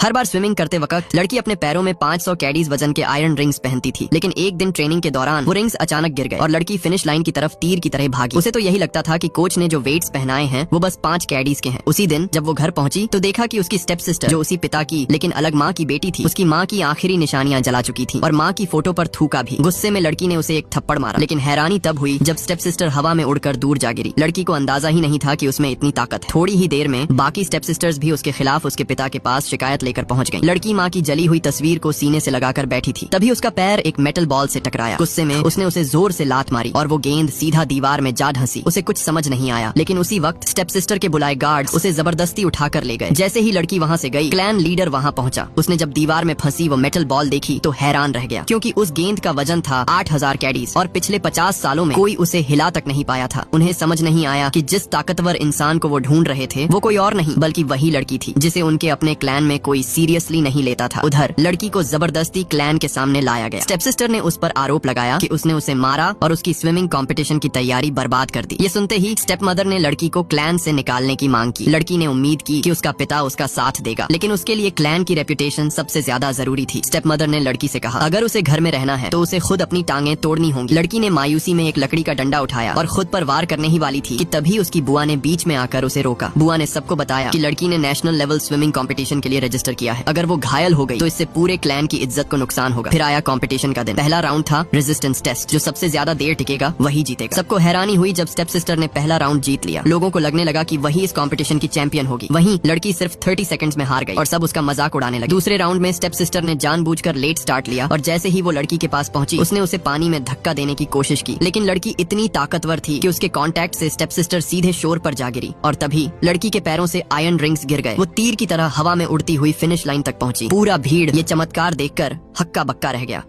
हर बार swimming करते वक्त लड़की अपने पैरों में 500 कैडीज वजन के आयरन रिंग्स पहनती थी, लेकिन एक दिन ट्रेनिंग के दौरान वो रिंग्स अचानक गिर गए और लड़की फिनिश लाइन की तरफ तीर की तरह भागी। उसे तो यही लगता था कि कोच ने जो वेट्स पहनाए हैं वो बस 5 कैडीज के हैं। उसी दिन जब वो घर पहुंची तो देखा कि उसकी स्टेप सिस्टर, जो उसी पिता की लेकिन अलग माँ की बेटी थी, उसकी माँ की आखिरी निशानियां जला चुकी थी और माँ की फोटो पर थूका भी। गुस्से में लड़की ने उसे एक थप्पड़ मारा, लेकिन हैरानी तब हुई जब स्टेप सिस्टर हवा में उड़कर दूर जा गिरी। लड़की को अंदाजा ही नहीं था कि उसमें इतनी ताकत है। थोड़ी ही देर में बाकी स्टेप सिस्टर्स भी उसके खिलाफ उसके पिता के पास शिकायत लेकर पहुंच गईं। लड़की माँ की जली हुई तस्वीर को सीने से लगाकर बैठी थी, तभी उसका पैर एक मेटल बॉल से टकराया। गुस्से में उसने उसे जोर से लात मारी और वो गेंद सीधा दीवार में जा ढंसी। उसे कुछ समझ नहीं आया, लेकिन उसी वक्त स्टेप सिस्टर के बुलाए गार्ड्स उसे जबरदस्ती उठाकर ले गए। जैसे ही लड़की वहाँ से गई, क्लैन लीडर वहाँ पहुंचा। उसने जब दीवार में फंसी वो मेटल बॉल देखी तो हैरान रह गया, क्योंकि उस गेंद का वजन था 8000 कैडीज और पिछले 50 सालों में कोई उसे हिला तक नहीं पाया था। उन्हें समझ नहीं आया कि जिस ताकतवर इंसान को वो ढूंढ रहे थे वो कोई और नहीं बल्कि वही लड़की थी, जिसे उनके अपने क्लैन में कोई सीरियसली नहीं लेता था। उधर लड़की को जबरदस्ती क्लैन के सामने लाया गया। स्टेप सिस्टर ने उस पर आरोप लगाया कि उसने उसे मारा और उसकी स्विमिंग कंपटीशन की तैयारी बर्बाद कर दी। ये सुनते ही स्टेप मदर ने लड़की को क्लैन से निकालने की मांग की। लड़की ने उम्मीद की कि उसका पिता उसका साथ देगा, लेकिन उसके लिए क्लैन की रेपुटेशन सबसे ज्यादा जरूरी थी। स्टेप मदर ने लड़की से कहा, अगर उसे घर में रहना है तो उसे खुद अपनी टांगें तोड़नी होंगी। लड़की ने मायूसी में एक लकड़ी का डंडा उठाया और खुद पर वार करने ही वाली थी कि तभी उसकी बुआ ने बीच में आकर उसे रोका। बुआ ने सबको बताया कि लड़की ने नेशनल लेवल स्विमिंग कंपटीशन के लिए रजिस्टर किया है। अगर वो घायल हो गई तो इससे पूरे क्लैन की इज्जत को नुकसान होगा। फिर आया कंपटीशन का दिन। पहला राउंड था रेजिस्टेंस टेस्ट। जो सबसे ज्यादा देर टिकेगा वही जीतेगा। सबको हैरानी हुई जब स्टेप सिस्टर ने पहला राउंड जीत लिया। लोगों को लगने लगा कि वही इस कंपटीशन की चैंपियन होगी। वहीं लड़की सिर्फ 30 सेकंड्स में हार गई और सब उसका मजाक उड़ाने लगे। दूसरे राउंड में स्टेप सिस्टर ने जानबूझकर लेट स्टार्ट लिया और जैसे ही वो लड़की के पास पहुंची उसने उसे पानी में धक्का देने की कोशिश की, लेकिन लड़की इतनी ताकतवर थी कि उसके कांटेक्ट से स्टेप सिस्टर सीधे शोर पर जा गिरी और तभी लड़की के पैरों से आयरन रिंग्स गिर गए। वो तीर की तरह हवा में उड़ती हुई फिनिश लाइन तक पहुंची। पूरा भीड़ ये चमत्कार देखकर हक्का बक्का रह गया।